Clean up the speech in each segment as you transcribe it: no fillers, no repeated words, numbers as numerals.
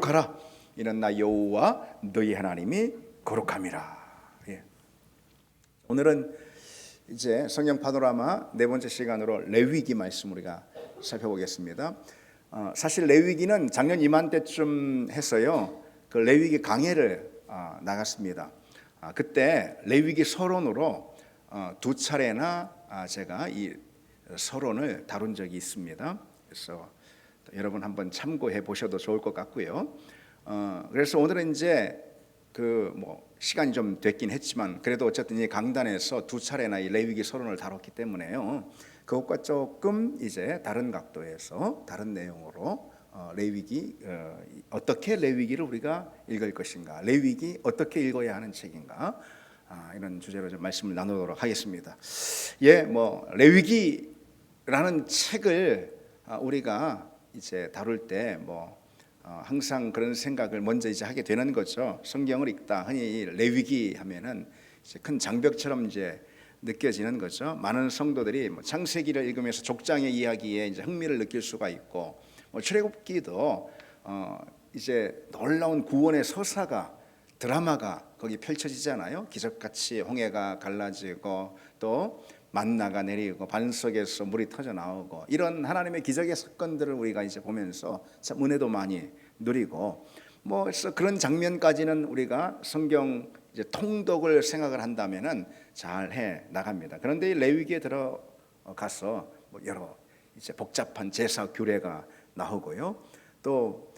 거룩하라. 이는 나 여호와 너희 하나님이 거룩함이라. 예. 오늘은 이제 성경 파노라마 네 번째 시간으로 레위기 말씀 우리가 살펴보겠습니다. 사실 레위기는 작년 이맘때쯤 했어요. 그 레위기 강해를 나갔습니다. 그때 레위기 서론으로 두 차례나 제가 이 서론을 다룬 적이 있습니다. 그래서 여러분 한번 참고해 보셔도 좋을 것 같고요. 그래서 오늘은 이제 시간이 좀 됐긴 했지만 그래도 어쨌든 이 강단에서 두 차례나 이 레위기 서론을 다뤘기 때문에요. 그것과 조금 이제 다른 각도에서 다른 내용으로 레위기 어떻게 레위기를 우리가 읽을 것인가, 레위기 어떻게 읽어야 하는 책인가, 이런 주제로 좀 말씀을 나누도록 하겠습니다. 레위기라는 책을 우리가 이제 다룰 때 항상 그런 생각을 먼저 이제 하게 되는 거죠. 성경을 읽다 흔히 레위기 하면은 이제 큰 장벽처럼 이제 느껴지는 거죠. 많은 성도들이 창세기를 읽으면서 족장의 이야기에 이제 흥미를 느낄 수가 있고, 출애굽기도 이제 놀라운 구원의 서사가, 드라마가 거기 펼쳐지잖아요. 기적같이 홍해가 갈라지고 또 만나가 내리고 반석에서 물이 터져 나오고, 이런 하나님의 기적의 사건들을 우리가 이제 보면서 참 은혜도 많이 누리고, 그래서 그런 장면까지는 우리가 성경 이제 통독을 생각을 한다면은 잘 해 나갑니다. 그런데 이 레위기에 들어가서 여러 이제 복잡한 제사 규례가 나오고요. 또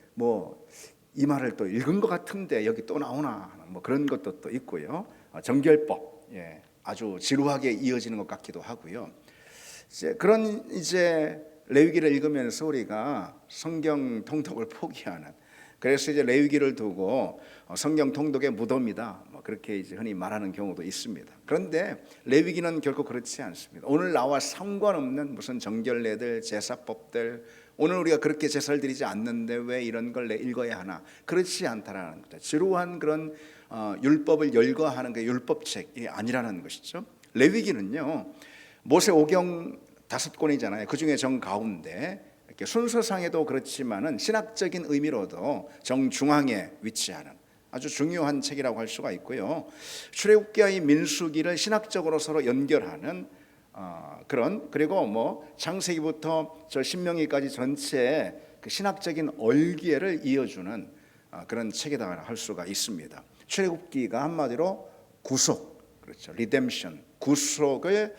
이 말을 또 읽은 것 같은데 여기 또 나오나 그런 것도 또 있고요. 정결법, 아주 지루하게 이어지는 것 같기도 하고요. 그런 이제 레위기를 읽으면서 우리가 성경 통독을 포기하는, 그래서 이제 레위기를 두고 성경 통독의 무덤이다, 그렇게 이제 흔히 말하는 경우도 있습니다. 그런데 레위기는 결코 그렇지 않습니다. 오늘 나와 상관없는 무슨 정결례들, 제사법들, 오늘 우리가 그렇게 제사를 드리지 않는데 왜 이런 걸 읽어야 하나, 그렇지 않다라는 거죠. 지루한 그런 율법을 열거하는 게 율법책이 아니라는 것이죠. 레위기는요, 모세 오경 5권이잖아요. 그 중에 정 가운데 이렇게 순서상에도 그렇지만은 신학적인 의미로도 정중앙에 위치하는 아주 중요한 책이라고 할 수가 있고요. 출애굽기와 이 민수기를 신학적으로 서로 연결하는 그리고 창세기부터 저 신명기까지 전체의 그 신학적인 얼기를 이어주는 그런 책이다 할 수가 있습니다. 출애굽기가 한마디로 구속, 그렇죠, 리뎀션, 구속을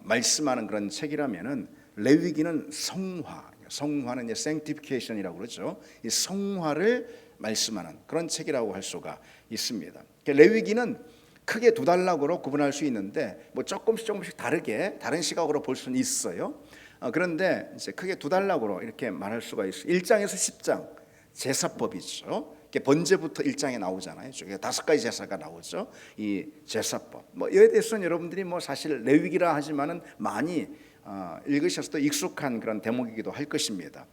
말씀하는 그런 책이라면은 레위기는 성화는 이제 sanctification이라고 그러죠. 이 성화를 말씀하는 그런 책이라고 할 수가 있습니다. 레위기는 크게 두 단락으로 구분할 수 있는데 조금씩 다르게 다른 시각으로 볼 수는 있어요. 그런데 이제 크게 두 단락으로 이렇게 말할 수가 있어요. 1장에서 10장 제사법이죠. 번제부터 1장에 나오잖아요. 5가지 제사가 나오죠. 이 제사법. 이에 대해서는 여러분들이 사실 레위기라 하지만은 많이 읽으셔서 익숙한 그런 대목이기도 할 것입니다.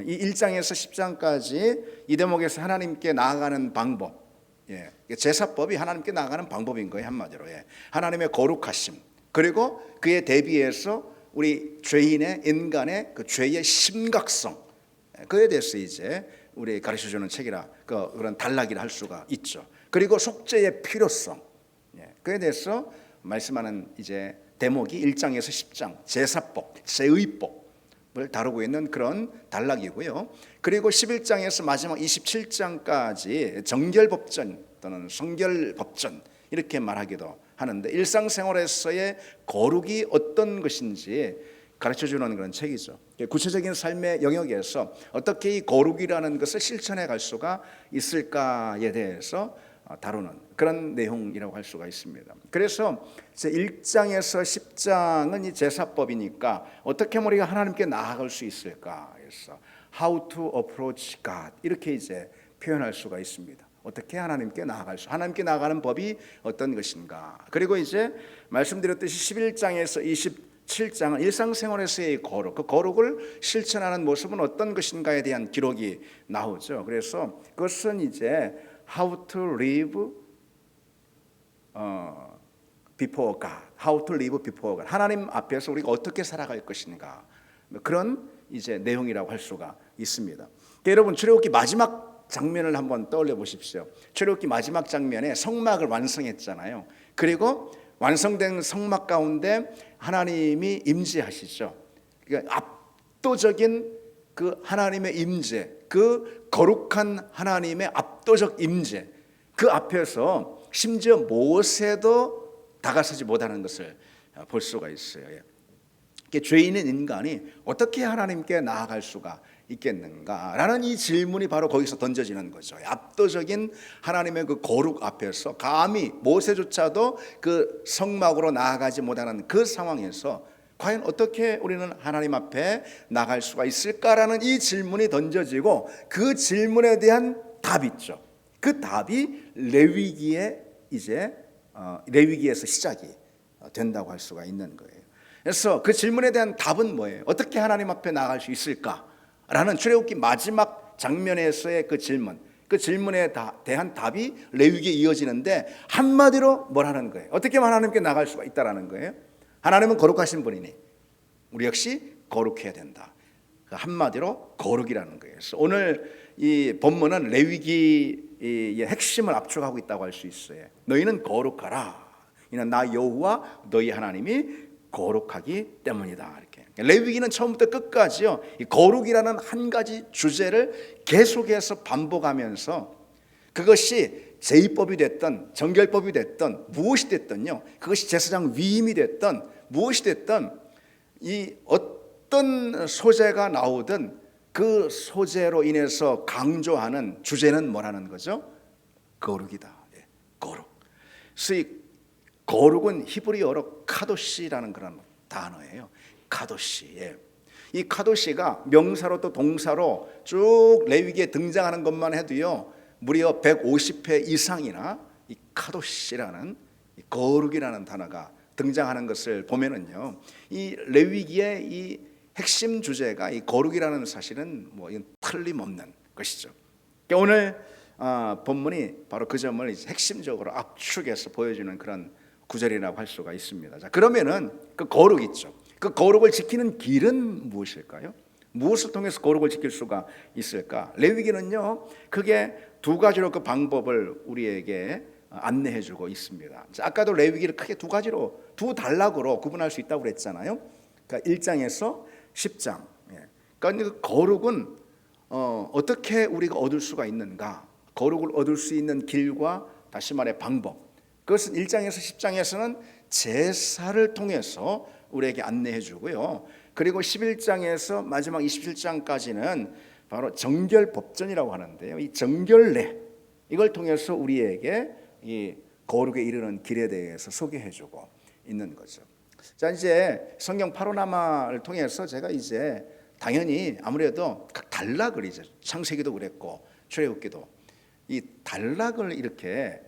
이 1장에서 10장까지 이 대목에서 하나님께 나아가는 방법, 제사법이 하나님께 나아가는 방법인 거예요, 한마디로. 하나님의 거룩하심, 그리고 그에 대비해서 우리 인간의 그 죄의 심각성, 그에 대해서 이제 우리 가르쳐주는 책이라 그런 단락이라 할 수가 있죠. 그리고 속죄의 필요성, 그에 대해서 말씀하는 이제 대목이 1장에서 10장 제사법, 세의법을 다루고 있는 그런 단락이고요. 그리고 11장에서 마지막 27장까지 정결법전 또는 성결법전 이렇게 말하기도 하는데, 일상생활에서의 거룩이 어떤 것인지 가르쳐주는 그런 책이죠. 구체적인 삶의 영역에서 어떻게 이 거룩이라는 것을 실천해 갈 수가 있을까에 대해서 다루는 그런 내용이라고 할 수가 있습니다. 그래서 1장에서 10장은 이 제사법이니까 어떻게 하면 우리가 하나님께 나아갈 수 있을까 해서 How to approach God 이렇게 이제 표현할 수가 있습니다. 어떻게 하나님께 하나님께 나아가는 법이 어떤 것인가. 그리고 이제 말씀드렸듯이 11장에서 27장은 일상생활에서의 거룩, 그 거룩을 실천하는 모습은 어떤 것인가에 대한 기록이 나오죠. 그래서 그것은 이제 How to live before God, How to live before God, 하나님 앞에서 우리가 어떻게 살아갈 것인가, 그런 이제 내용이라고 할 수가 있습니다. 여러분, 출애굽기 마지막 장면을 한번 떠올려 보십시오. 출애굽기 마지막 장면에 성막을 완성했잖아요. 그리고 완성된 성막 가운데 하나님이 임재하시죠. 그러니까 압도적인 그 하나님의 임재, 그 거룩한 하나님의 압도적 임재, 그 앞에서 심지어 모세도 다가서지 못하는 것을 볼 수가 있어요. 죄인인 인간이 어떻게 하나님께 나아갈 수가 있겠는가라는 이 질문이 바로 거기서 던져지는 거죠. 압도적인 하나님의 그 거룩 앞에서 감히 모세조차도 그 성막으로 나아가지 못하는 그 상황에서 과연 어떻게 우리는 하나님 앞에 나갈 수가 있을까라는 이 질문이 던져지고 그 질문에 대한 답이 있죠. 그 답이 레위기에 이제 레위기에서 시작이 된다고 할 수가 있는 거예요. 그래서 그 질문에 대한 답은 뭐예요? 어떻게 하나님 앞에 나갈 수 있을까라는 출애굽기 마지막 장면에서의 그 질문, 그 질문에 대한 답이 레위기에 이어지는데 한마디로 뭐라는 거예요? 어떻게 하나님께 나갈 수가 있다라는 거예요? 하나님은 거룩하신 분이니 우리 역시 거룩해야 된다. 한마디로 거룩이라는 거예요. 그래서 오늘 이 본문은 레위기의 핵심을 압축하고 있다고 할 수 있어요. 너희는 거룩하라. 이는 나 여호와 너희 하나님이 거룩하기 때문이다. 이렇게 레위기는 처음부터 끝까지요, 이 거룩이라는 한 가지 주제를 계속해서 반복하면서 그것이 제의법이 됐던 정결법이 됐던 무엇이 됐던요, 그것이 제사장 위임이 됐던 무엇이 됐던 이 어떤 소재가 나오든 그 소재로 인해서 강조하는 주제는 뭐라는 거죠? 거룩이다. 거룩. 그래서 이 거룩은 히브리어로 카도시라는 그런 단어예요. 카도시. 이 카도시가 명사로 또 동사로 쭉 레위기에 등장하는 것만 해도요, 무려 150회 이상이나 이 카도시라는 이 거룩이라는 단어가 등장하는 것을 보면은요, 이 레위기의 이 핵심 주제가 이 거룩이라는 사실은 뭐 틀림없는 것이죠. 오늘 본문이 바로 그 점을 핵심적으로 압축해서 보여주는 그런 구절이라고 할 수가 있습니다. 자, 그러면은 그 거룩 있죠. 그 거룩을 지키는 길은 무엇일까요? 무엇을 통해서 거룩을 지킬 수가 있을까? 레위기는요, 그게 두 가지로 그 방법을 우리에게 안내해주고 있습니다. 자, 아까도 레위기를 크게 두 가지로, 두 단락으로 구분할 수 있다고 그랬잖아요. 그러니까 1장에서 10장. 그러니까 그 거룩은 어떻게 우리가 얻을 수가 있는가? 거룩을 얻을 수 있는 길과 다시 말해 방법. 그것은 1장에서 10장에서는 제사를 통해서 우리에게 안내해 주고요. 그리고 11장에서 마지막 27장까지는 바로 정결법전이라고 하는데요. 이 정결례, 이걸 통해서 우리에게 이 거룩에 이르는 길에 대해서 소개해 주고 있는 거죠. 자, 이제 성경 파노라마를 통해서 제가 이제 당연히 아무래도 각 단락을 이제 창세기도 그랬고 출애굽기도 이 단락을 이렇게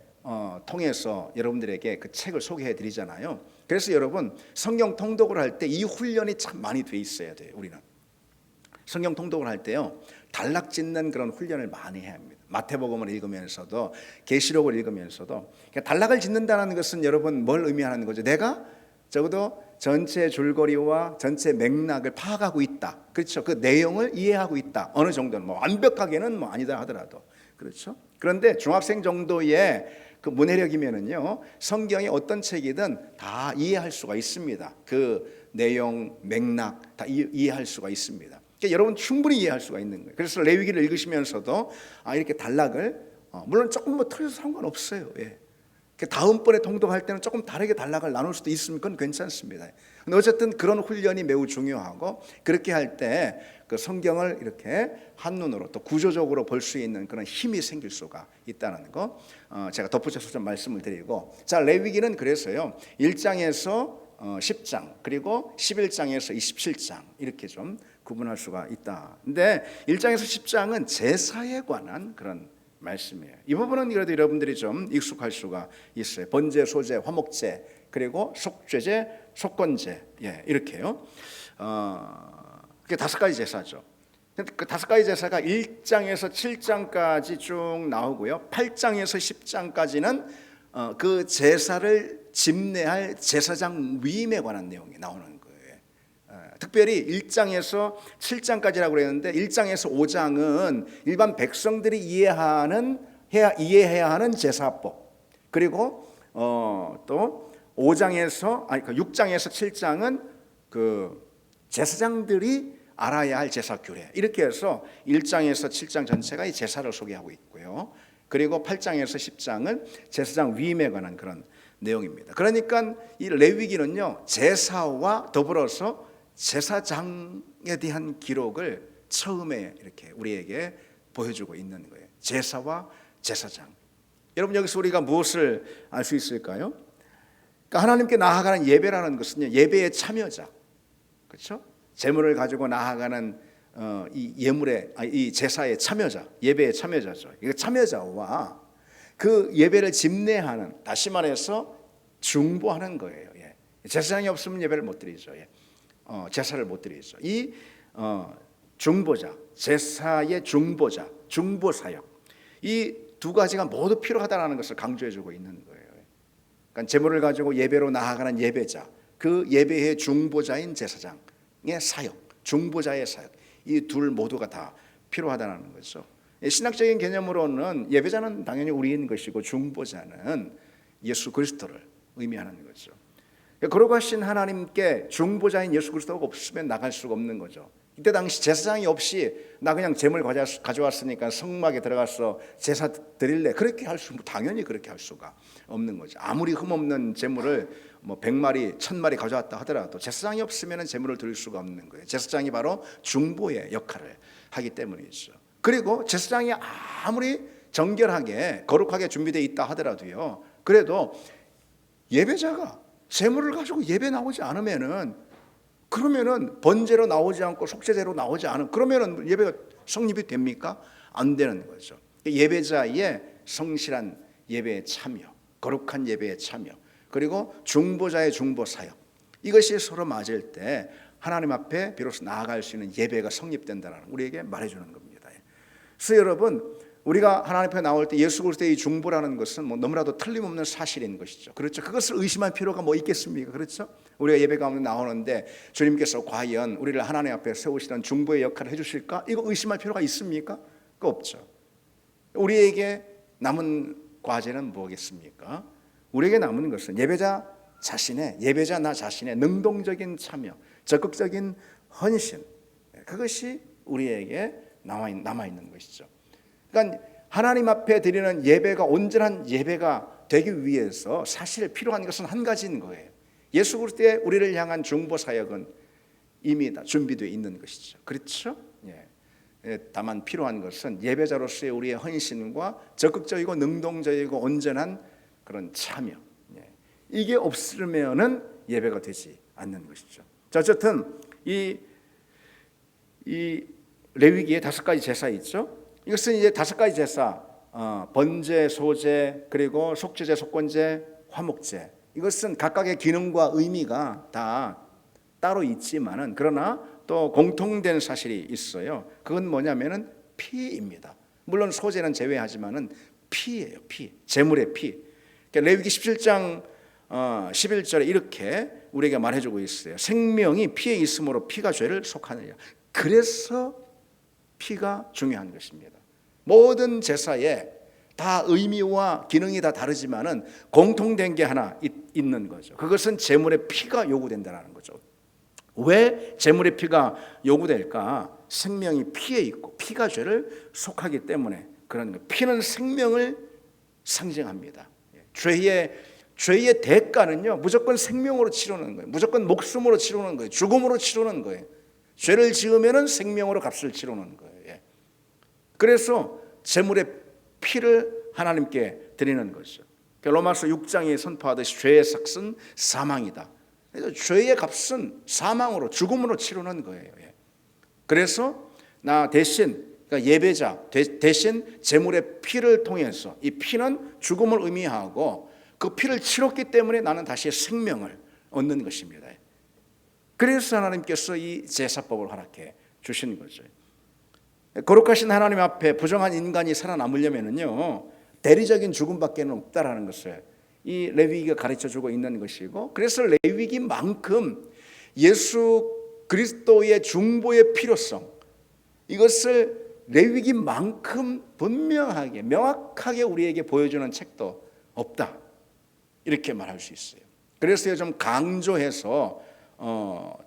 통해서 여러분들에게 그 책을 소개해 드리잖아요. 그래서 여러분 성경 통독을 할 때 이 훈련이 참 많이 돼 있어야 돼요. 우리는 성경 통독을 할 때요, 단락 짓는 그런 훈련을 많이 해야 합니다. 마태복음을 읽으면서도 계시록을 읽으면서도 단락을 짓는다는 것은 여러분 뭘 의미하는 거죠? 내가 적어도 전체 줄거리와 전체 맥락을 파악하고 있다. 그렇죠? 그 내용을 이해하고 있다. 어느 정도는 뭐 완벽하게는 뭐 아니다 하더라도 그렇죠. 그런데 중학생 정도의 그 문해력이면은요, 성경의 어떤 책이든 다 이해할 수가 있습니다. 그 내용, 맥락 다 이해할 수가 있습니다. 그러니까 여러분 충분히 이해할 수가 있는 거예요. 그래서 레위기를 읽으시면서도 이렇게 단락을 물론 조금 뭐 틀려서 상관없어요. 다음번에 통독할 때는 조금 다르게 단락을 나눌 수도 있으면 그건 괜찮습니다. 근데 어쨌든 그런 훈련이 매우 중요하고, 그렇게 할 때 그 성경을 이렇게 한눈으로 또 구조적으로 볼 수 있는 그런 힘이 생길 수가 있다는 거 제가 덧붙여서 좀 말씀을 드리고, 자, 레위기는 그래서요 1장에서 10장 그리고 11장에서 27장 이렇게 좀 구분할 수가 있다. 근데 1장에서 10장은 제사에 관한 그런 말씀이에요. 이 부분은 그래도 여러분들이 좀 익숙할 수가 있어요. 번제, 소제, 화목제, 그리고 속죄제, 속건제, 이렇게요. 그게 5가지 제사죠. 그 5가지 제사가 1장에서 7장까지 쭉 나오고요. 8장에서 10장까지는 그 제사를 집례할 제사장 위임에 관한 내용이 나오는 거예요. 특별히 1장에서 7장까지라고 그랬는데 1장에서 5장은 일반 백성들이 이해해야 하는 제사법, 그리고 또 6장에서 7장은 그 제사장들이 알아야 할 제사 규례, 이렇게 해서 1장에서 7장 전체가 이 제사를 소개하고 있고요. 그리고 8장에서 10장은 제사장 위임에 관한 그런 내용입니다. 그러니까 이 레위기는요, 제사와 더불어서 제사장에 대한 기록을 처음에 이렇게 우리에게 보여주고 있는 거예요. 제사와 제사장. 여러분, 여기서 우리가 무엇을 알 수 있을까요? 그러니까 하나님께 나아가는 예배라는 것은요, 예배의 참여자, 그렇죠? 제물을 가지고 나아가는 이 제사의 참여자, 예배의 참여자죠. 이거 참여자와 그 예배를 집례하는, 다시 말해서 중보하는 거예요. 예. 제사장이 없으면 예배를 못 드리죠. 예. 제사를 못 드리죠. 이 중보자, 제사의 중보자, 중보사역, 이 두 가지가 모두 필요하다는 것을 강조해주고 있는 거예요. 그러니까 제물을 가지고 예배로 나아가는 예배자, 그 예배의 중보자인 제사장의 사역, 중보자의 사역, 이 둘 모두가 다 필요하다는 거죠. 신학적인 개념으로는 예배자는 당연히 우리인 것이고 중보자는 예수 그리스도를 의미하는 거죠. 거룩하신 하나님께 중보자인 예수 그리스도가 없으면 나갈 수가 없는 거죠. 이때 당시 제사장이 없이 나 그냥 제물 가져왔으니까 성막에 들어가서 제사 드릴래, 그렇게 당연히 그렇게 할 수가 없는 거죠. 아무리 흠없는 제물을 100마리, 1000마리 가져왔다 하더라도 제사장이 없으면 제물을 드릴 수가 없는 거예요. 제사장이 바로 중보의 역할을 하기 때문이죠. 그리고 제사장이 아무리 정결하게 거룩하게 준비되어 있다 하더라도요, 그래도 예배자가 제물을 가지고 예배 나오지 않으면은, 그러면은 번제로 나오지 않고 속죄제로 나오지 않으면 그러면은 예배가 성립이 됩니까? 안 되는 거죠. 예배자의 성실한 예배에 참여, 거룩한 예배에 참여, 그리고 중보자의 중보 사역, 이것이 서로 맞을 때 하나님 앞에 비로소 나아갈 수 있는 예배가 성립된다는 우리에게 말해주는 겁니다. 그래서 여러분, 우리가 하나님 앞에 나올 때 예수 그리스도의 중보라는 것은 너무나도 틀림없는 사실인 것이죠. 그렇죠? 그것을 의심할 필요가 있겠습니까? 그렇죠? 우리가 예배 가운데 나오는데 주님께서 과연 우리를 하나님 앞에 세우시는 중보의 역할을 해주실까? 이거 의심할 필요가 있습니까? 그거 없죠. 우리에게 남은 과제는 뭐겠습니까? 우리에게 남은 것은 예배자 나 자신의 능동적인 참여, 적극적인 헌신, 그것이 우리에게 남아있는 것이죠. 그러니까 하나님 앞에 드리는 예배가 온전한 예배가 되기 위해서 사실 필요한 것은 한 가지인 거예요. 예수 그리스도의 우리를 향한 중보 사역은 이미 다 준비되어 있는 것이죠. 그렇죠? 예. 다만 필요한 것은 예배자로서의 우리의 헌신과 적극적이고 능동적이고 온전한 그런 참여. 예. 이게 없으면은 예배가 되지 않는 것이죠. 자, 어쨌든 이 레위기에 5가지 제사 있죠. 이것은 이제 5가지 제사, 번제, 소제, 그리고 속죄제, 속건제, 화목제, 이것은 각각의 기능과 의미가 다 따로 있지만은, 그러나 또 공통된 사실이 있어요. 그건 뭐냐면은 피입니다. 물론 소제는 제외하지만은 피예요. 피, 제물의 피. 그러니까 레위기 17장 11절에 이렇게 우리에게 말해주고 있어요. 생명이 피에 있으므로 피가 죄를 속하느냐. 그래서 피가 중요한 것입니다. 모든 제사에 다 의미와 기능이 다 다르지만은 공통된 게 하나 있는 거죠. 그것은 제물의 피가 요구된다는 거죠. 왜 제물의 피가 요구될까? 생명이 피에 있고 피가 죄를 속하기 때문에 그런 거예요. 피는 생명을 상징합니다. 죄의 대가는요, 무조건 생명으로 치르는 거예요. 무조건 목숨으로 치르는 거예요. 죽음으로 치르는 거예요. 죄를 지으면은 생명으로 값을 치르는 거예요. 그래서 제물의 피를 하나님께 드리는 것이죠. 로마서 6장에 선포하듯이 죄의 삭은 사망이다. 그래서 죄의 값은 사망으로, 죽음으로 치르는 거예요. 그래서 나 대신, 그러니까 예배자 대신 제물의 피를 통해서, 이 피는 죽음을 의미하고 그 피를 치렀기 때문에 나는 다시 생명을 얻는 것입니다. 그래서 하나님께서 이 제사법을 허락해 주신 거죠. 거룩하신 하나님 앞에 부정한 인간이 살아남으려면요, 대리적인 죽음밖에 없다라는 것을 이 레위기가 가르쳐주고 있는 것이고, 그래서 레위기만큼 예수 그리스도의 중보의 필요성, 이것을 레위기만큼 분명하게 명확하게 우리에게 보여주는 책도 없다, 이렇게 말할 수 있어요. 그래서 좀 강조해서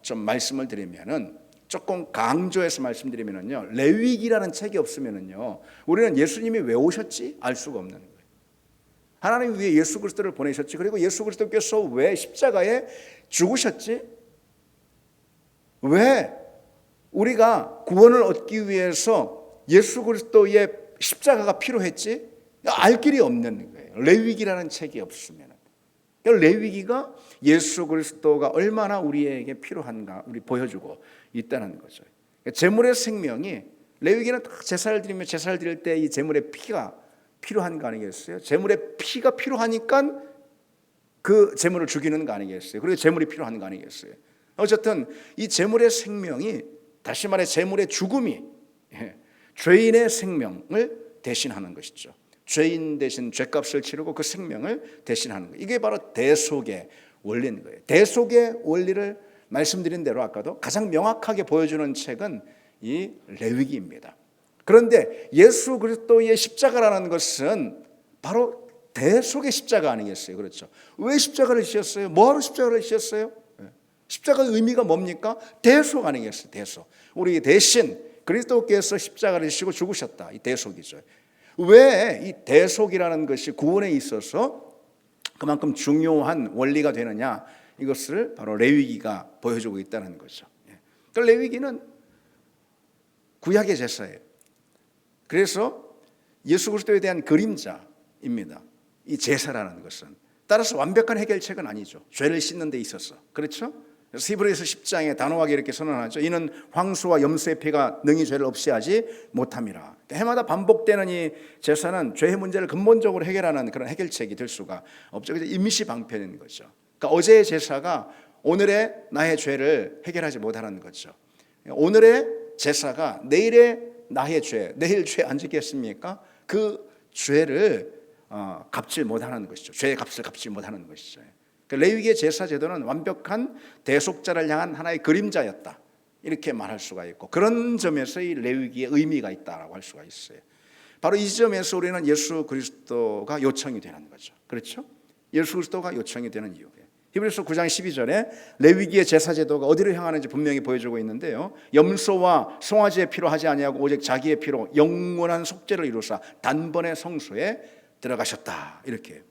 좀 말씀을 드리면은, 조금 강조해서 말씀드리면은요, 레위기라는 책이 없으면은요 우리는 예수님이 왜 오셨지 알 수가 없는 거예요. 하나님 위에 예수 그리스도를 보내셨지, 그리고 예수 그리스도께서 왜 십자가에 죽으셨지, 왜 우리가 구원을 얻기 위해서 예수 그리스도의 십자가가 필요했지, 알 길이 없는 거예요. 레위기라는 책이 없으면. 레위기가 예수 그리스도가 얼마나 우리에게 필요한가 우리 보여주고 있다는 거죠. 제물의 생명이, 레위기는 제사를 드리며 제사를 드릴 때 이 제물의 피가 필요한 거 아니겠어요? 제물의 피가 필요하니까 그 제물을 죽이는 거 아니겠어요? 그리고 제물이 필요한 거 아니겠어요? 어쨌든 이 제물의 생명이, 다시 말해 제물의 죽음이 죄인의 생명을 대신하는 것이죠. 죄인 대신 죄값을 치르고 그 생명을 대신하는 거예요. 이게 바로 대속의 원리인 거예요. 대속의 원리를 말씀드린 대로 아까도 가장 명확하게 보여주는 책은 이 레위기입니다. 그런데 예수 그리스도의 십자가라는 것은 바로 대속의 십자가 아니겠어요? 그렇죠? 왜 십자가를 지셨어요? 뭐하러 십자가를 지셨어요? 십자가의 의미가 뭡니까? 대속 아니겠어요? 대속. 우리 대신 그리스도께서 십자가를 지시고 죽으셨다. 이 대속이죠. 왜 이 대속이라는 것이 구원에 있어서 그만큼 중요한 원리가 되느냐, 이것을 바로 레위기가 보여주고 있다는 거죠. 그 레위기는 구약의 제사예요. 그래서 예수 그리스도에 대한 그림자입니다. 이 제사라는 것은. 따라서 완벽한 해결책은 아니죠. 죄를 씻는 데 있어서. 그렇죠? 그래서 히브리서 10장에 단호하게 이렇게 선언하죠. 이는 황소와 염소의 피가 능히 죄를 없이 하지 못함이라. 해마다 반복되는 이 제사는 죄의 문제를 근본적으로 해결하는 그런 해결책이 될 수가 없죠. 그래서 임시 방편인 거죠. 그러니까 어제의 제사가 오늘의 나의 죄를 해결하지 못하는 거죠. 오늘의 제사가 내일의 나의 죄, 내일 죄 안 짓겠습니까? 그 죄를 갚지 못하는 것이죠. 죄의 값을 갚지 못하는 것이죠. 레위기의 제사 제도는 완벽한 대속자를 향한 하나의 그림자였다, 이렇게 말할 수가 있고, 그런 점에서 이 레위기의 의미가 있다라고 할 수가 있어요. 바로 이 점에서 우리는 예수 그리스도가 요청이 되는 거죠. 그렇죠? 예수 그리스도가 요청이 되는 이유예요. 히브리서 9장 12절에 레위기의 제사 제도가 어디를 향하는지 분명히 보여주고 있는데요, 염소와 송아지의 피로 하지 아니하고 오직 자기의 피로 영원한 속죄를 이루사 단번에 성소에 들어가셨다, 이렇게.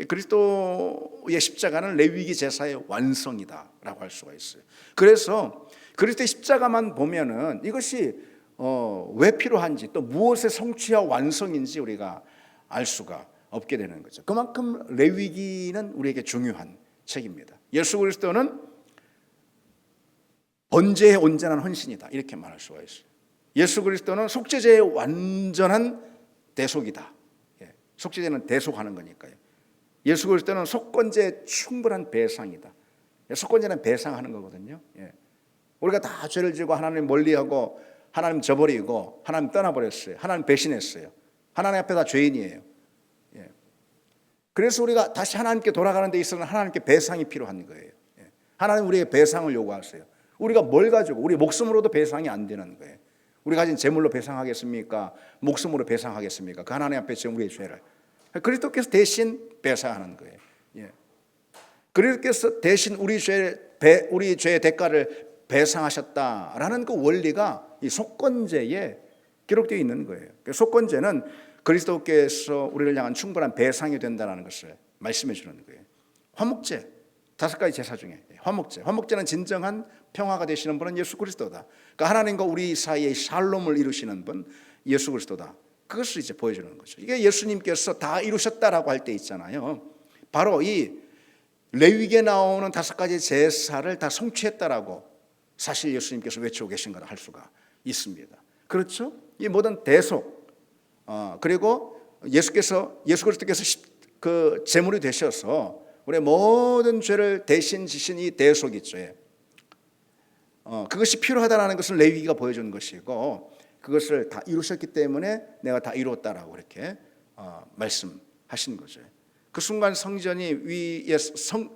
그리스도의 십자가는 레위기 제사의 완성이다라고 할 수가 있어요. 그래서 그리스도의 십자가만 보면은 이것이 왜 필요한지, 또 무엇의 성취와 완성인지 우리가 알 수가 없게 되는 거죠. 그만큼 레위기는 우리에게 중요한 책입니다. 예수 그리스도는 번제의 온전한 헌신이다, 이렇게 말할 수가 있어요. 예수 그리스도는 속죄제의 완전한 대속이다. 속죄제는 대속하는 거니까요. 예수 그리스도는 속건제의 충분한 배상이다. 속건제는 배상하는 거거든요. 우리가 다 죄를 지고 하나님 멀리하고 하나님 저버리고 하나님 떠나버렸어요. 하나님 배신했어요. 하나님 앞에 다 죄인이에요. 그래서 우리가 다시 하나님께 돌아가는 데 있어서는 하나님께 배상이 필요한 거예요. 하나님 우리에게 배상을 요구하세요. 우리가 뭘 가지고, 우리 목숨으로도 배상이 안 되는 거예요. 우리 가진 재물로 배상하겠습니까? 목숨으로 배상하겠습니까? 그 하나님 앞에 지금 우리의 죄를. 그리스도께서 대신 배상하는 거예요. 그리스도께서 대신 우리 죄의 대가를 배상하셨다라는 그 원리가 이 속건제에 기록되어 있는 거예요. 속건제는 그리스도께서 우리를 향한 충분한 배상이 된다는 것을 말씀해 주는 거예요. 화목제, 5가지 제사 중에 화목제는 진정한 평화가 되시는 분은 예수 그리스도다. 그러니까 하나님과 우리 사이에 샬롬을 이루시는 분 예수 그리스도다. 그것을 이제 보여주는 거죠. 이게 예수님께서 다 이루셨다라고 할 때 있잖아요. 바로 이 레위기에 나오는 5가지 제사를 다 성취했다라고 사실 예수님께서 외치고 계신 거라 할 수가 있습니다. 그렇죠? 이 모든 대속, 그리고 예수 그리스도께서 그 제물이 되셔서 우리의 모든 죄를 대신 지신 이 대속이죠. 그것이 필요하다는 것을 레위기가 보여주는 것이고, 그것을 다 이루셨기 때문에 내가 다 이루었다라고 이렇게 말씀하신 거죠. 그 순간 성전이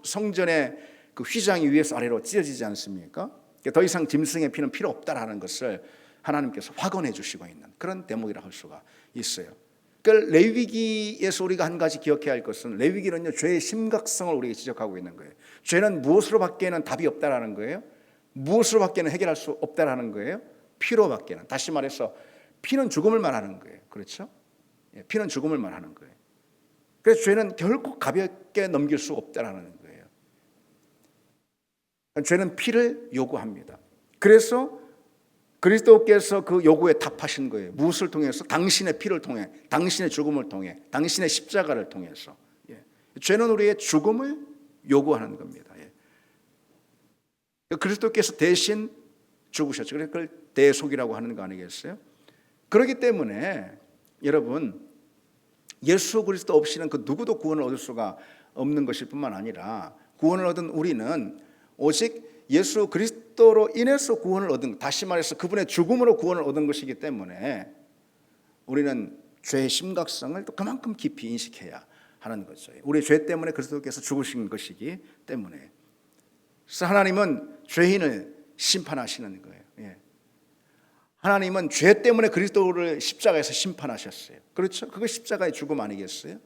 성전의 그 휘장이 위에서 아래로 찢어지지 않습니까? 더 이상 짐승의 피는 필요 없다라는 것을 하나님께서 확언해 주시고 있는 그런 대목이라 할 수가 있어요. 그러니까 레위기에서 우리가 한 가지 기억해야 할 것은, 레위기는요 죄의 심각성을 우리에게 지적하고 있는 거예요. 죄는 무엇으로밖에는 답이 없다라는 거예요. 무엇으로밖에는 해결할 수 없다라는 거예요. 피로밖에는. 다시 말해서 피는 죽음을 말하는 거예요. 그렇죠? 피는 죽음을 말하는 거예요. 그래서 죄는 결코 가볍게 넘길 수 없다라는 거예요. 죄는 피를 요구합니다. 그래서 그리스도께서 그 요구에 답하신 거예요. 무엇을 통해서? 당신의 피를 통해, 당신의 죽음을 통해, 당신의 십자가를 통해서. 죄는 우리의 죽음을 요구하는 겁니다. 그리스도께서 대신 죽으셨죠. 그래서 그걸 대속이라고 하는 거 아니겠어요? 그렇기 때문에 여러분, 예수 그리스도 없이는 그 누구도 구원을 얻을 수가 없는 것일 뿐만 아니라, 구원을 얻은 우리는 오직 예수 그리스도로 인해서 구원을 얻은, 다시 말해서 그분의 죽음으로 구원을 얻은 것이기 때문에 우리는 죄의 심각성을 또 그만큼 깊이 인식해야 하는 거죠. 우리 죄 때문에 그리스도께서 죽으신 것이기 때문에. 그래서 하나님은 죄인을 심판하시는 거예요. 하나님은 죄 때문에 그리스도를 십자가에서 심판하셨어요. 그렇죠? 그거 십자가의 죽음 아니겠어요?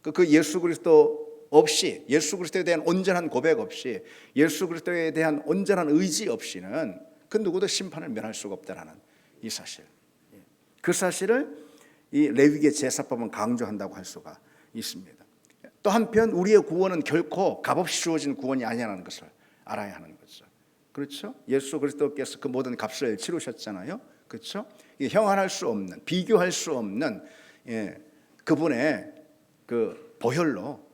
그 예수 그리스도 없이, 예수 그리스도에 대한 온전한 고백 없이, 예수 그리스도에 대한 온전한 의지 없이는 그 누구도 심판을 면할 수가 없다라는 이 사실. 그 사실을 이 레위기의 제사법은 강조한다고 할 수가 있습니다. 또 한편 우리의 구원은 결코 값없이 주어진 구원이 아니라는 것을 알아야 하는 거죠. 그렇죠? 예수 그리스도께서 그 모든 값을 치르셨잖아요. 그렇죠? 형한할 수 없는, 비교할 수 없는 그분의 그 보혈로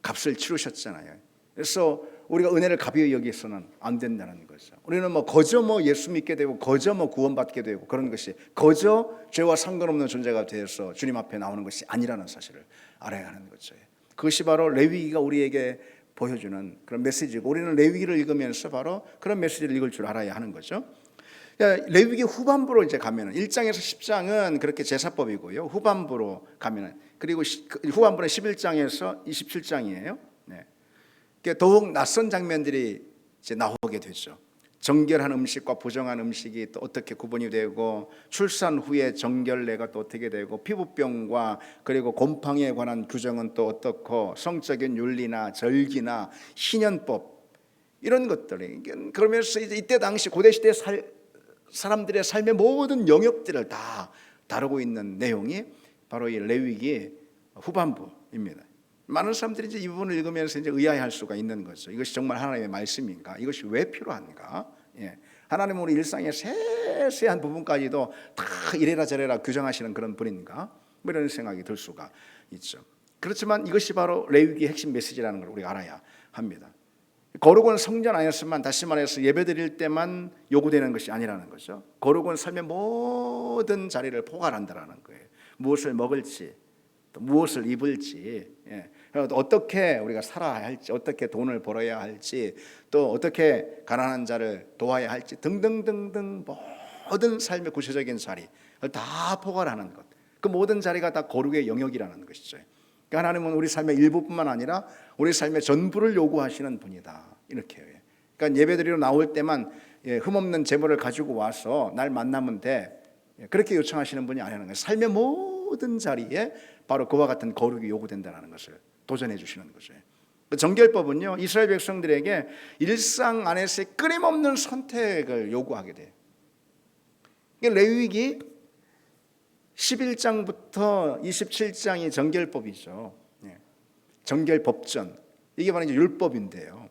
값을 치르셨잖아요. 그래서 우리가 은혜를 가벼이 여기서는 안 된다는 거죠. 우리는 거저 예수 믿게 되고 거저 구원받게 되고 그런 것이 거저 죄와 상관없는 존재가 되어서 주님 앞에 나오는 것이 아니라는 사실을 알아야 하는 거죠. 그것이 바로 레위기가 우리에게 보여주는 그런 메시지고, 우리는 레위기를 읽으면서 바로 그런 메시지를 읽을 줄 알아야 하는 거죠. 레위기 후반부로 이제 가면은 1장에서 10장은 그렇게 제사법이고요. 후반부로 가면은, 그리고 후반부는 11장에서 27장이에요. 더욱 낯선 장면들이 이제 나오게 되죠. 정결한 음식과 부정한 음식이 또 어떻게 구분이 되고, 출산 후에 정결례가 또 어떻게 되고, 피부병과 그리고 곰팡이에 관한 규정은 또 어떻고, 성적인 윤리나 절기나 희년법, 이런 것들이, 그러면서 이때 당시 고대 시대 사람들의 삶의 모든 영역들을 다 다루고 있는 내용이 바로 이 레위기 후반부입니다. 많은 사람들이 이제 이 부분을 읽으면서 이제 의아해할 수가 있는 거죠. 이것이 정말 하나님의 말씀인가? 이것이 왜 필요한가? 하나님은 우리 일상의 세세한 부분까지도 다 이래라 저래라 규정하시는 그런 분인가? 이런 생각이 들 수가 있죠. 그렇지만 이것이 바로 레위기의 핵심 메시지라는 걸 우리가 알아야 합니다. 거룩은 성전 안에서만, 다시 말해서 예배드릴 때만 요구되는 것이 아니라는 거죠. 거룩은 삶의 모든 자리를 포괄한다라는 거예요. 무엇을 먹을지, 또 무엇을 입을지, 어떻게 우리가 살아야 할지, 어떻게 돈을 벌어야 할지, 또 어떻게 가난한 자를 도와야 할지 등등등등 모든 삶의 구체적인 자리를 다 포괄하는 것, 그 모든 자리가 다 거룩의 영역이라는 것이죠. 그러니까 하나님은 우리 삶의 일부뿐만 아니라 우리 삶의 전부를 요구하시는 분이다, 이렇게 해요. 그러니까 예배드리러 나올 때만 흠없는 제물을 가지고 와서 날 만나면 돼, 그렇게 요청하시는 분이 아니라는 거예요. 삶의 모든 자리에 바로 그와 같은 거룩이 요구된다는 것을 도전해 주시는 거죠. 정결법은요, 이스라엘 백성들에게 일상 안에서의 끊임없는 선택을 요구하게 돼요. 레위기 11장부터 27장이 정결법이죠. 정결법전, 이게 바로 이제 율법인데요.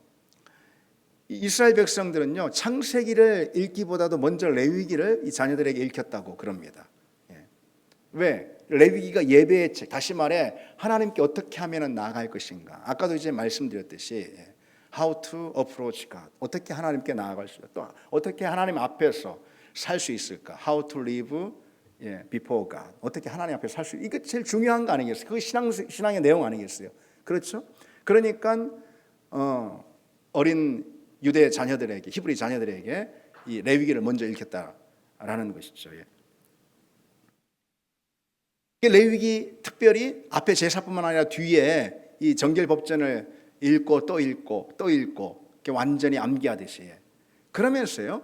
이스라엘 백성들은요, 창세기를 읽기보다도 먼저 레위기를 이 자녀들에게 읽혔다고 그럽니다. 왜? 레위기가 예배의 책, 다시 말해 하나님께 어떻게 하면 나아갈 것인가. 아까도 이제 말씀드렸듯이 how to approach God, 어떻게 하나님께 나아갈 수 있을까, 또 어떻게 하나님 앞에서 살 수 있을까, how to live before God, 어떻게 하나님 앞에 살 수, 이게 제일 중요한 거 아니겠어요? 그게 신앙의 내용 아니겠어요? 그렇죠? 그러니까 어린 유대 자녀들에게, 히브리 자녀들에게 이 레위기를 먼저 읽혔다라는 것이죠. 레위기 특별히 앞에 제사뿐만 아니라 뒤에 이 정결법전을 읽고 또 읽고 또 읽고, 완전히 암기하듯이 그러면서요,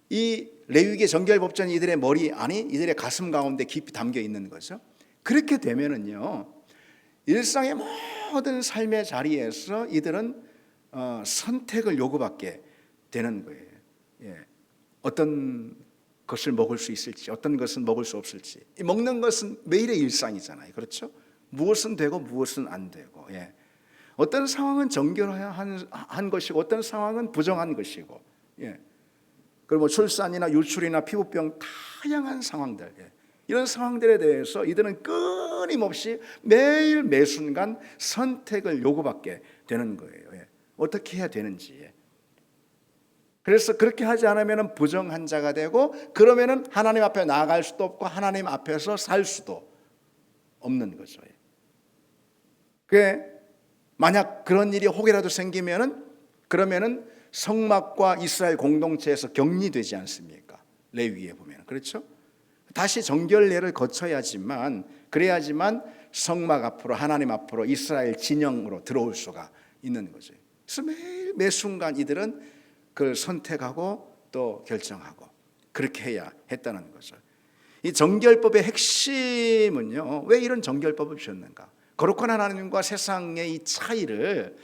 이 레위기의 정결법전이 이들의 머리 안이 이들의 가슴 가운데 깊이 담겨 있는 거죠. 그렇게 되면은요, 일상의 모든 삶의 자리에서 이들은 선택을 요구받게 되는 거예요. 예. 어떤 것을 먹을 수 있을지, 어떤 것은 먹을 수 없을지. 이 먹는 것은 매일의 일상이잖아요. 그렇죠? 무엇은 되고 무엇은 안 되고. 예. 어떤 상황은 정결해야 한 것이고, 어떤 상황은 부정한 것이고. 예. 그리고 뭐 출산이나 유출이나 피부병, 다양한 상황들. 예. 이런 상황들에 대해서 이들은 끊임없이 매일 매순간 선택을 요구받게 되는 거예요. 예. 어떻게 해야 되는지. 예. 그래서 그렇게 하지 않으면 부정한 자가 되고, 그러면은 하나님 앞에 나아갈 수도 없고 하나님 앞에서 살 수도 없는 거죠. 예. 그 만약 그런 일이 혹이라도 생기면은, 그러면은 성막과 이스라엘 공동체에서 격리되지 않습니까? 레위기에 보면. 그렇죠? 다시 정결례를 거쳐야지만, 그래야지만 성막 앞으로, 하나님 앞으로, 이스라엘 진영으로 들어올 수가 있는 거죠. 그래서 매일 매 순간 이들은 그걸 선택하고 또 결정하고 그렇게 해야 했다는 거죠. 이 정결법의 핵심은요, 왜 이런 정결법을 주셨는가? 거룩한 하나님과 세상의 이 차이를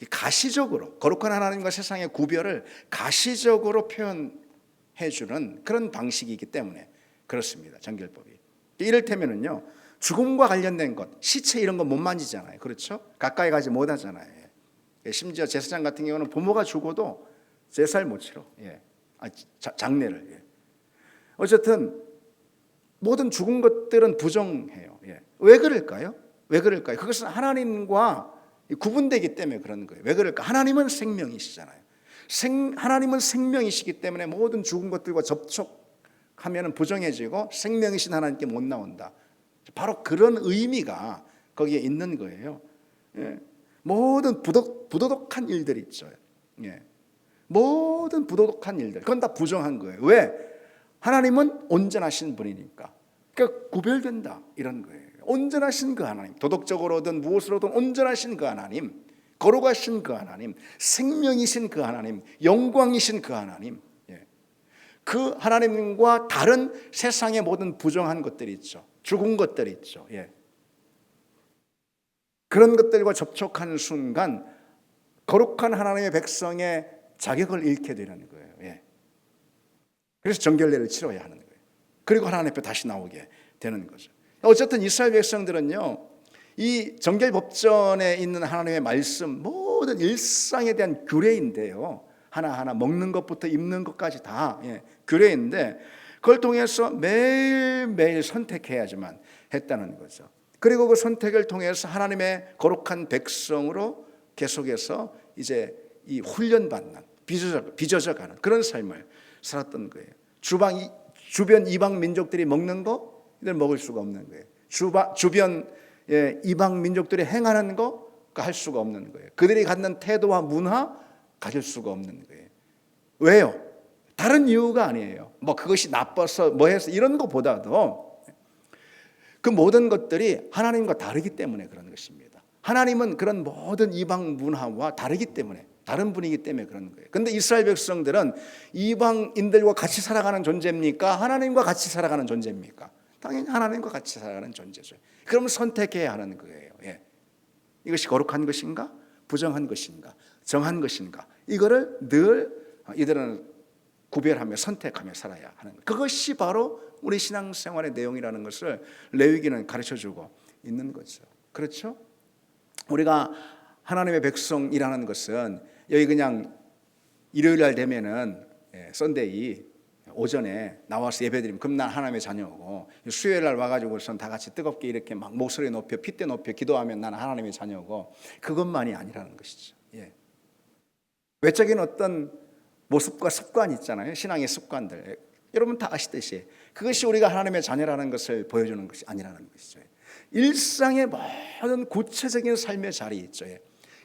가시적으로, 거룩한 하나님과 세상의 구별을 가시적으로 표현해 주는 그런 방식이기 때문에 그렇습니다. 정결법이. 이를테면은요, 죽음과 관련된 것, 시체 이런 거 못 만지잖아요. 그렇죠? 가까이 가지 못하잖아요. 심지어 제사장 같은 경우는 부모가 죽어도 제사를 못 치러. 예. 장례를. 예. 어쨌든 모든 죽은 것들은 부정해요. 예. 왜 그럴까요? 왜 그럴까요? 그것은 하나님과 구분되기 때문에 그런 거예요. 왜 그럴까? 하나님은 생명이시잖아요. 하나님은 생명이시기 때문에 모든 죽은 것들과 접촉하면 부정해지고 생명이신 하나님께 못 나온다. 바로 그런 의미가 거기에 있는 거예요. 예. 모든 부도덕한 일들이 있죠. 예. 모든 부도덕한 일들, 그건 다 부정한 거예요. 왜? 하나님은 온전하신 분이니까. 그러니까 구별된다 이런 거예요. 온전하신 그 하나님, 도덕적으로든 무엇으로든 온전하신 그 하나님, 거룩하신 그 하나님, 생명이신 그 하나님, 영광이신 그 하나님, 예. 그 하나님과 다른 세상의 모든 부정한 것들이 있죠. 죽은 것들이 있죠. 예. 그런 것들과 접촉하는 순간 거룩한 하나님의 백성의 자격을 잃게 되는 거예요. 예. 그래서 정결례를 치러야 하는 거예요. 그리고 하나님 앞에 다시 나오게 되는 거죠. 어쨌든 이스라엘 백성들은요, 이 정결법전에 있는 하나님의 말씀, 모든 일상에 대한 규례인데요, 하나하나 먹는 것부터 입는 것까지 다 규례인데, 그걸 통해서 매일매일 선택해야지만 했다는 거죠. 그리고 그 선택을 통해서 하나님의 거룩한 백성으로 계속해서 이제 이 훈련받는, 빚어져가는 그런 삶을 살았던 거예요. 주변 이방 민족들이 먹는 거, 이들 먹을 수가 없는 거예요. 주변 이방 민족들이 행하는 거 할 수가 없는 거예요. 그들이 갖는 태도와 문화 가질 수가 없는 거예요. 왜요? 다른 이유가 아니에요. 뭐 그것이 나빠서 뭐 해서 이런 것보다도 그 모든 것들이 하나님과 다르기 때문에 그런 것입니다. 하나님은 그런 모든 이방 문화와 다르기 때문에, 다른 분이기 때문에 그런 거예요. 그런데 이스라엘 백성들은 이방인들과 같이 살아가는 존재입니까? 하나님과 같이 살아가는 존재입니까? 당연히 하나님과 같이 살아가는 존재죠. 그러면 선택해야 하는 거예요. 예. 이것이 거룩한 것인가? 부정한 것인가? 정한 것인가? 이거를 늘 이들은 구별하며 선택하며 살아야 하는 것. 그것이 바로 우리 신앙생활의 내용이라는 것을 레위기는 가르쳐주고 있는 거죠. 그렇죠? 우리가 하나님의 백성이라는 것은 여기 그냥 일요일 날 되면은 썬데이 오전에 나와서 예배드리면 그럼 난 하나님의 자녀고, 수요일 날 와가지고선 다 같이 뜨겁게 이렇게 막 목소리 높여 핏대 높여 기도하면 나는 하나님의 자녀고, 그것만이 아니라는 것이죠. 예. 외적인 어떤 모습과 습관이 있잖아요. 신앙의 습관들. 여러분 다 아시듯이 그것이 우리가 하나님의 자녀라는 것을 보여주는 것이 아니라는 것이죠. 일상의 모든 구체적인 삶의 자리 있죠.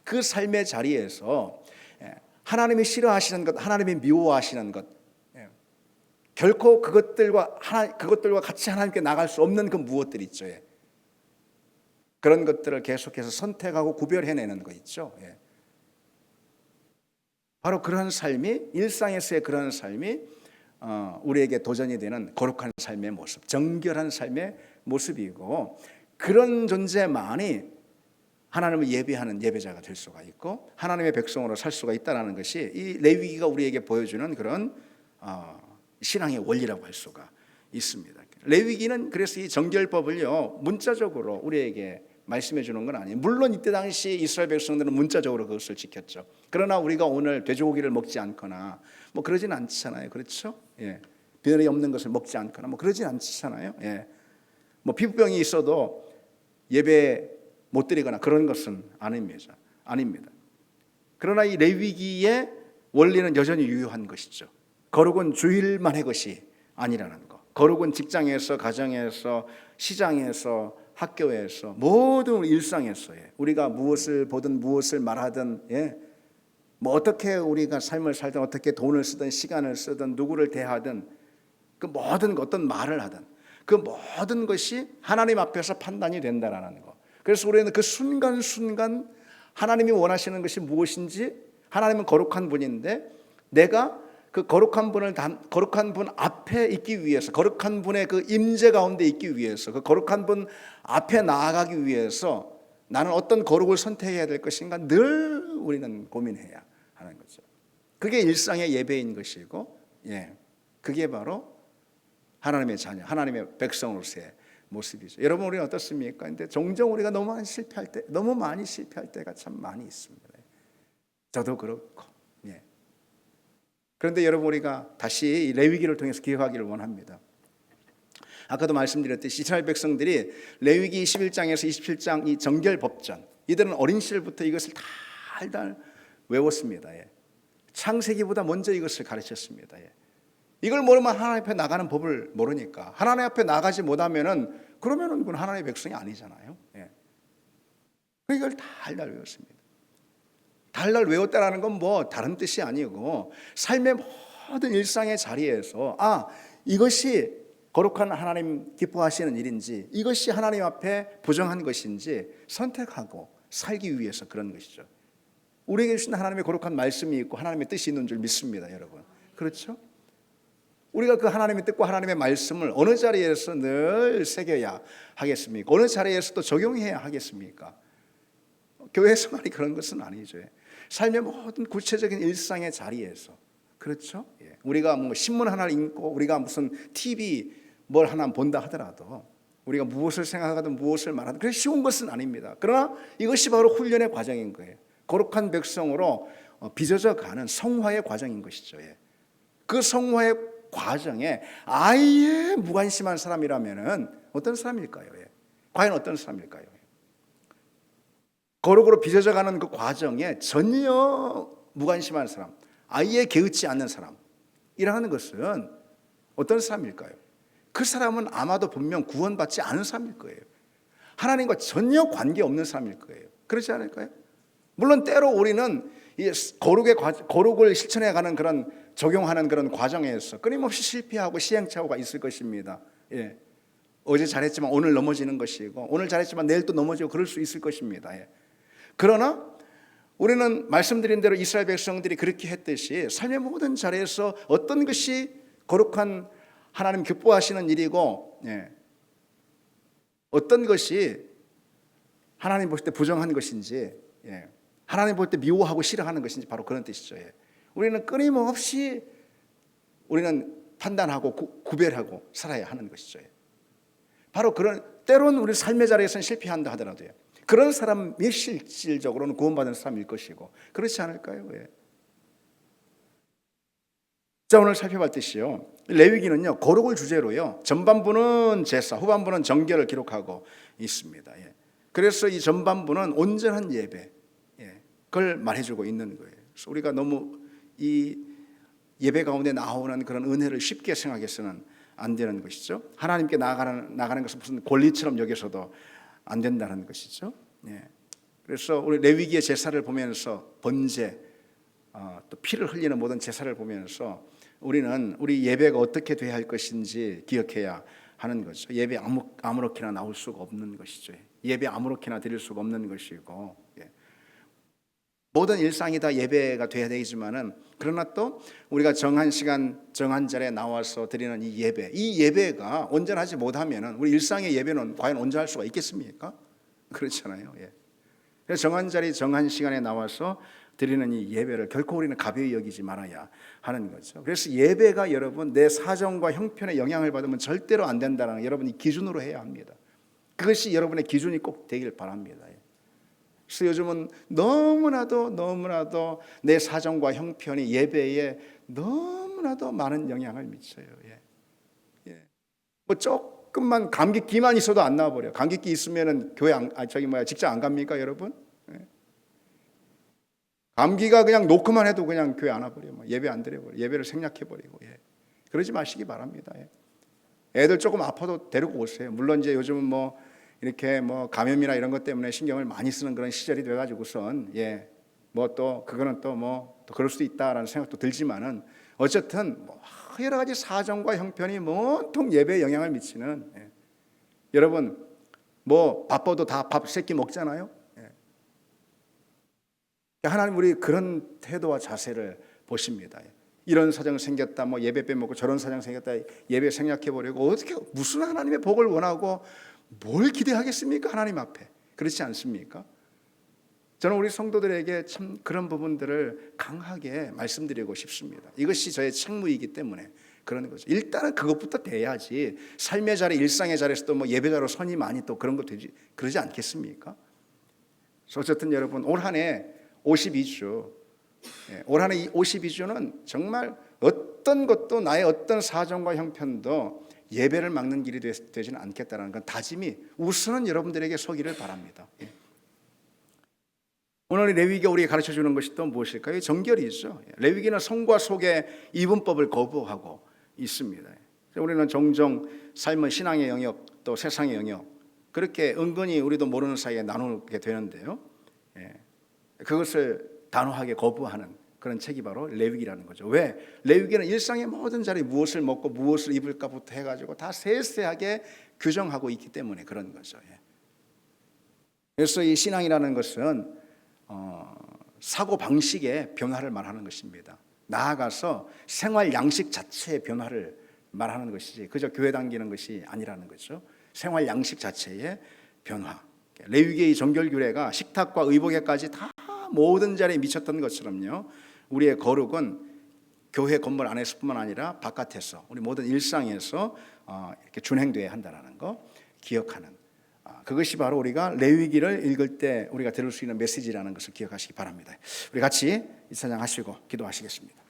그 삶의 자리에서 하나님이 싫어하시는 것, 하나님이 미워하시는 것, 결코 그것들과 같이 하나님께 나갈 수 없는 그 무엇들이 있죠. 그런 것들을 계속해서 선택하고 구별해내는 거 있죠. 바로 그런 삶이, 일상에서의 그런 삶이 우리에게 도전이 되는 거룩한 삶의 모습, 정결한 삶의 모습이고, 그런 존재만이 하나님을 예배하는 예배자가 될 수가 있고 하나님의 백성으로 살 수가 있다는 것이 이 레위기가 우리에게 보여주는 그런 신앙의 원리라고 할 수가 있습니다. 레위기는 그래서 이 정결법을요, 문자적으로 우리에게 말씀해 주는 건 아니에요. 물론 이때 당시 이스라엘 백성들은 문자적으로 그것을 지켰죠. 그러나 우리가 오늘 돼지고기를 먹지 않거나 뭐 그러진 않잖아요. 그렇죠? 예. 비늘이 없는 것을 먹지 않거나 뭐 그러진 않잖아요. 예. 뭐 피부병이 있어도 예배 못 드리거나 그런 것은 아닙니다. 그러나 이 레위기의 원리는 여전히 유효한 것이죠. 거룩은 주일만의 것이 아니라는 것. 거룩은 직장에서, 가정에서, 시장에서, 학교에서, 모든 일상에서의 우리가 무엇을 보든 무엇을 말하든, 뭐 어떻게 우리가 삶을 살든, 어떻게 돈을 쓰든 시간을 쓰든 누구를 대하든 그 모든 것, 어떤 말을 하든 그 모든 것이 하나님 앞에서 판단이 된다라는 것. 그래서 우리는 그 순간순간 하나님이 원하시는 것이 무엇인지, 하나님은 거룩한 분인데 내가 그 거룩한 분 앞에 있기 위해서, 거룩한 분의 그 임재 가운데 있기 위해서, 그 거룩한 분 앞에 나아가기 위해서 나는 어떤 거룩을 선택해야 될 것인가 늘 우리는 고민해야 하는 거죠. 그게 일상의 예배인 것이고, 그게 바로 하나님의 자녀, 하나님의 백성으로서의 모습이죠. 여러분, 우리는 어떻습니까? 근데 종종 우리가 너무 많이 실패할 때가 참 많이 있습니다. 저도 그렇고. 그런데 여러분, 우리가 다시 레위기를 통해서 기억하기를 원합니다. 아까도 말씀드렸듯이 이스라엘 백성들이 레위기 21장에서 27장 이 정결법전, 이들은 어린 시절부터 이것을 달달 외웠습니다. 창세기보다 먼저 이것을 가르쳤습니다. 이걸 모르면 하나님 앞에 나가는 법을 모르니까, 하나님 앞에 나가지 못하면은 그러면은 그건 하나님의 백성이 아니잖아요. 이걸 달달 외웠습니다. 달달 외웠다라는 건 뭐 다른 뜻이 아니고 삶의 모든 일상의 자리에서 이것이 거룩한 하나님 기뻐하시는 일인지, 이것이 하나님 앞에 부정한 것인지 선택하고 살기 위해서 그런 것이죠. 우리에게 주신 하나님의 거룩한 말씀이 있고 하나님의 뜻이 있는 줄 믿습니다, 여러분. 그렇죠? 우리가 그 하나님의 뜻과 하나님의 말씀을 어느 자리에서 늘 새겨야 하겠습니까? 어느 자리에서 또 적용해야 하겠습니까? 교회에서만이 그런 것은 아니죠. 삶의 모든 구체적인 일상의 자리에서, 그렇죠? 우리가 뭐 신문 하나를 읽고 우리가 무슨 TV 뭘 하나 본다 하더라도 우리가 무엇을 생각하든 무엇을 말하든 그게 쉬운 것은 아닙니다. 그러나 이것이 바로 훈련의 과정인 거예요. 거룩한 백성으로 빚어져 가는 성화의 과정인 것이죠. 그 성화의 과정에 아예 무관심한 사람이라면은 어떤 사람일까요? 과연 어떤 사람일까요? 거룩으로 빚어져 가는 그 과정에 전혀 무관심한 사람, 아예 개의치 않는 사람이라는 것은 어떤 사람일까요? 그 사람은 아마도 분명 구원받지 않은 사람일 거예요. 하나님과 전혀 관계없는 사람일 거예요. 그렇지 않을까요? 물론 때로 우리는 이 거룩을 실천해가는 그런, 적용하는 그런 과정에서 끊임없이 실패하고 시행착오가 있을 것입니다. 어제 잘했지만 오늘 넘어지는 것이고, 오늘 잘했지만 내일 또 넘어지고 그럴 수 있을 것입니다. 그러나 우리는 말씀드린 대로 이스라엘 백성들이 그렇게 했듯이 삶의 모든 자리에서 어떤 것이 거룩한 하나님 기뻐하시는 일이고, 어떤 것이 하나님 볼 때 부정한 것인지, 하나님 볼 때 미워하고 싫어하는 것인지 바로 그런 뜻이죠. 우리는 끊임없이 우리는 판단하고 구별하고 살아야 하는 것이죠. 바로 그런, 때로는 우리 삶의 자리에서는 실패한다 하더라도요, 그런 사람이 실질적으로는 구원받은 사람일 것이고, 그렇지 않을까요? 자, 오늘 살펴봤듯이요, 레위기는요 거룩을 주제로요 전반부는 제사, 후반부는 정결을 기록하고 있습니다. 그래서 이 전반부는 온전한 예배, 그걸 말해주고 있는 거예요. 그래서 우리가 너무 이 예배 가운데 나오는 그런 은혜를 쉽게 생각해서는 안 되는 것이죠. 하나님께 나가는 것은 무슨 권리처럼 여겨서도 안 된다는 것이죠. 그래서 우리 레위기의 제사를 보면서 번제, 또 피를 흘리는 모든 제사를 보면서 우리는 우리 예배가 어떻게 돼야 할 것인지 기억해야 하는 거죠. 예배 아무렇게나 나올 수가 없는 것이죠. 예배 아무렇게나 드릴 수가 없는 것이고, 모든 일상이 다 예배가 돼야 되지만은 그러나 또 우리가 정한 시간 정한 자리에 나와서 드리는 이 예배가 온전하지 못하면은 우리 일상의 예배는 과연 온전할 수가 있겠습니까? 그렇잖아요. 예. 그래서 정한 자리 정한 시간에 나와서 드리는 이 예배를 결코 우리는 가벼이 여기지 말아야 하는 거죠. 그래서 예배가 여러분 내 사정과 형편에 영향을 받으면 절대로 안 된다는 여러분이 기준으로 해야 합니다. 그것이 여러분의 기준이 꼭 되길 바랍니다. 그래서 요즘은 너무나도 내 사정과 형편이 예배에 너무나도 많은 영향을 미쳐요. 예. 뭐 조금만 감기기만 있어도 안 나와버려. 감기기 있으면은 직장 안 갑니까, 여러분? 예. 감기가 그냥 놓고만 해도 그냥 교회 안 와버려. 예배 안 드려버려. 예배를 생략해버리고. 예. 그러지 마시기 바랍니다. 예. 애들 조금 아파도 데리고 오세요. 물론 이제 요즘은 뭐 이렇게 뭐 감염이나 이런 것 때문에 신경을 많이 쓰는 그런 시절이 돼가지고선 뭐 또 그거는 또 뭐 또 그럴 수도 있다라는 생각도 들지만은 어쨌든 뭐 여러 가지 사정과 형편이 온통 예배에 영향을 미치는 여러분 뭐 바빠도 다 밥 세끼 먹잖아요. 하나님 우리 그런 태도와 자세를 보십니다. 이런 사정 생겼다 뭐 예배 빼먹고 저런 사정 생겼다 예배 생략해버리고 어떻게 무슨 하나님의 복을 원하고 뭘 기대하겠습니까? 하나님 앞에. 그렇지 않습니까? 저는 우리 성도들에게 참 그런 부분들을 강하게 말씀드리고 싶습니다. 이것이 저의 책무이기 때문에 그러는 거죠. 일단은 그것부터 돼야지 삶의 자리, 일상의 자리에서도 뭐 예배자로 선이 많이 또 그런 거 되지 그러지 않겠습니까? 어쨌든 여러분 올 한 해 52주 올 한 해 이 52주는 정말 어떤 것도 나의 어떤 사정과 형편도 예배를 막는 길이 되지는 않겠다는 건 다짐이 우선은 여러분들에게 서기를 바랍니다. 오늘 레위기가 우리에게 가르쳐주는 것이 또 무엇일까요? 정결이죠. 레위기는 성과 속의 이분법을 거부하고 있습니다. 우리는 종종 삶은 신앙의 영역 또 세상의 영역 그렇게 은근히 우리도 모르는 사이에 나누게 되는데요. 그것을 단호하게 거부하는 그런 책이 바로 레위기라는 거죠. 왜? 레위기는 일상의 모든 자리 무엇을 먹고 무엇을 입을까부터 해가지고 다 세세하게 규정하고 있기 때문에 그런 거죠. 그래서 이 신앙이라는 것은 사고 방식의 변화를 말하는 것입니다. 나아가서 생활 양식 자체의 변화를 말하는 것이지 그저 교회 다니는 것이 아니라는 거죠. 생활 양식 자체의 변화. 레위기의 정결 규례가 식탁과 의복에까지 다 모든 자리에 미쳤던 것처럼요. 우리의 거룩은 교회 건물 안에서뿐만 아니라 바깥에서 우리 모든 일상에서 이렇게 준행돼야 한다는 거 기억하는 그것이 바로 우리가 레위기를 읽을 때 우리가 들을 수 있는 메시지라는 것을 기억하시기 바랍니다. 우리 같이 이사장 하시고 기도하시겠습니다.